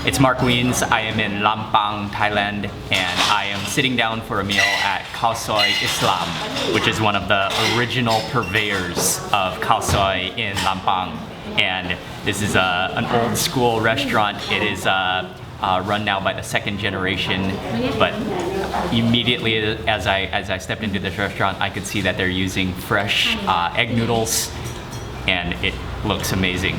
It's Mark Wiens. I am in Lampang, Thailand, and I am sitting down for a meal at Khao Soi Islam, which is one of the original purveyors of Khao Soi in Lampang. And this is an old school restaurant. It is run now by the second generation, but immediately as I stepped into this restaurant, I could see that they're using fresh egg noodles, and it looks amazing.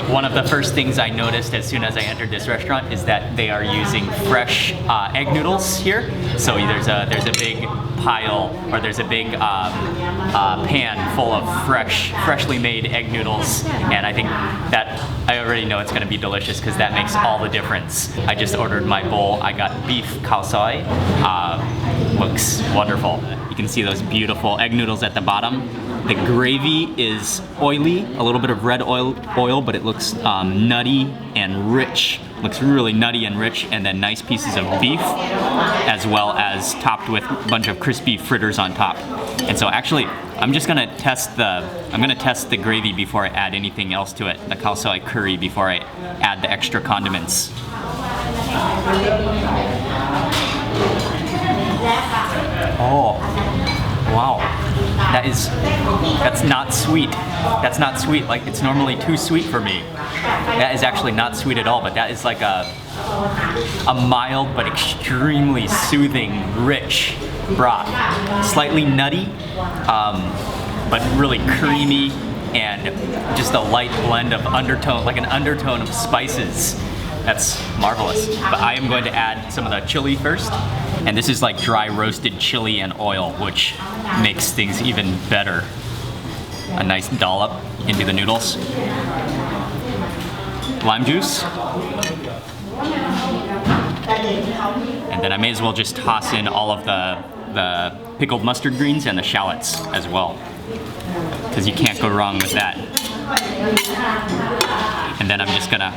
One of the first things I noticed as soon as I entered this restaurant is that they are using fresh egg noodles here. So there's a big pile, or there's a big pan full of freshly made egg noodles, and I think that I already know it's going to be delicious because that makes all the difference. I just ordered my bowl. I got beef khao soi. Looks wonderful. You can see those beautiful egg noodles at the bottom. The gravy is oily, a little bit of red oil, but it looks nutty and rich. Looks really nutty and rich, and then nice pieces of beef, as well as topped with a bunch of crispy fritters on top. And so actually, I'm gonna test the gravy before I add anything else to it, the khao soi curry, before I add the extra condiments. Oh, wow. That's not sweet. That's not sweet. Like, it's normally too sweet for me. That is actually not sweet at all, but that is like a mild but extremely soothing, rich broth. Slightly nutty, but really creamy, and just a light blend of undertone, like an undertone of spices. That's marvelous. But I am going to add some of the chili first. And this is like dry roasted chili and oil, which makes things even better. A nice dollop into the noodles. Lime juice. And then I may as well just toss in all of the pickled mustard greens and the shallots as well, because you can't go wrong with that. And then I'm just gonna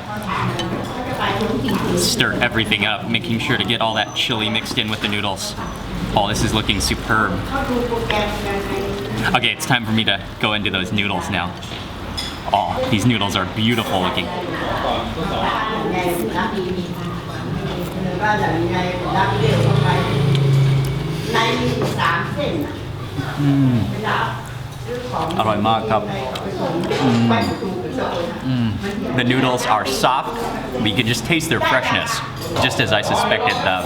stir everything up, making sure to get all that chili mixed in with the noodles. Oh, this is looking superb. Okay, it's time for me to go into those noodles now. Oh, these noodles are beautiful looking. The noodles are soft, but you can just taste their freshness, just as I suspected them.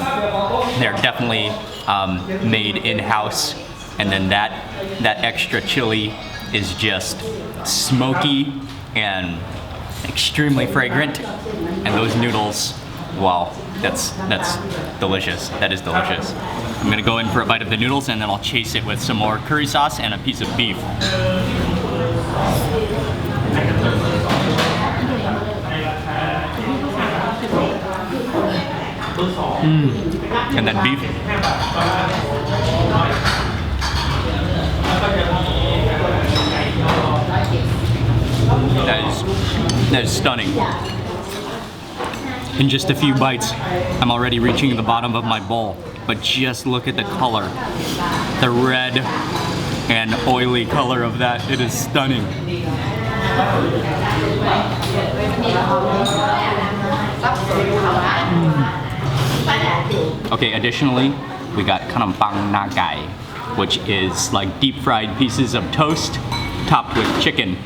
They're definitely made in-house, and then that extra chili is just smoky and extremely fragrant, and those noodles, wow, that's delicious. That is delicious. I'm gonna go in for a bite of the noodles, and then I'll chase it with some more curry sauce and a piece of beef. And then beef. That is stunning. In just a few bites, I'm already reaching the bottom of my bowl. But just look at the color. The red and oily color of that. It is stunning. Okay, additionally, we got Lampang nagai, which is like deep fried pieces of toast topped with chicken.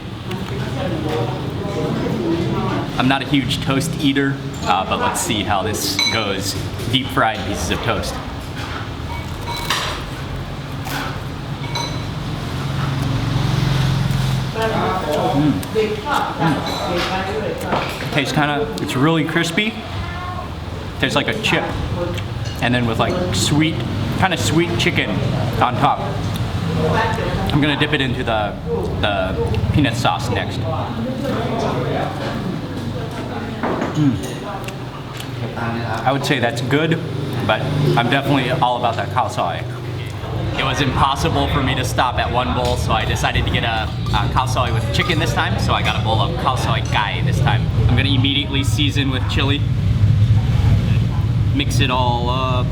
I'm not a huge toast eater, but let's see how this goes. Deep fried pieces of toast. Tastes kind of, it's really crispy. Tastes like a chip. And then with like sweet, kind of sweet chicken on top. I'm gonna dip it into the peanut sauce next. I would say that's good, but I'm definitely all about that Khao Soi. It was impossible for me to stop at one bowl, so I decided to get a Khao Soi with chicken this time, so I got a bowl of Khao Soi Gai this time. I'm gonna immediately season with chili. Mix it all up.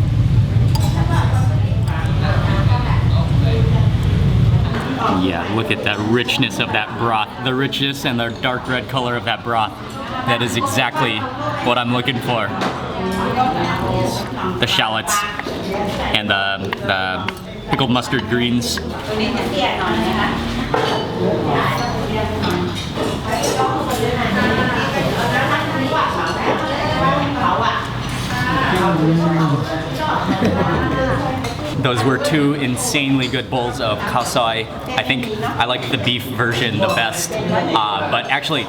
Yeah, look at that richness of that broth. The richness and the dark red color of that broth. That is exactly what I'm looking for. The shallots and the pickled mustard greens. Those were two insanely good bowls of Khao Soi. I think I like the beef version the best, but actually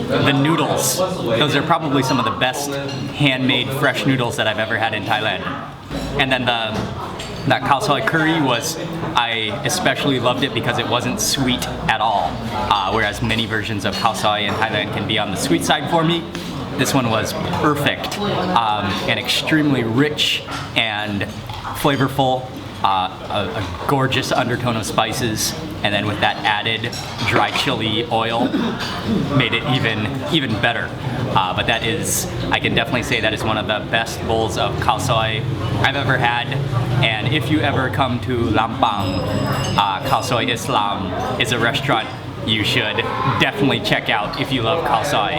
the noodles, those are probably some of the best handmade fresh noodles that I've ever had in Thailand. And then that Khao Soi curry I especially loved it because it wasn't sweet at all, whereas many versions of Khao Soi in Thailand can be on the sweet side for me. This one was perfect and extremely rich and flavorful, a gorgeous undertone of spices, and then with that added dry chili oil, made it even better. But that is, I can definitely say that is one of the best bowls of Khao Soi I've ever had. And if you ever come to Lampang, Khao Soi Islam is a restaurant you should definitely check out if you love Khao Soi.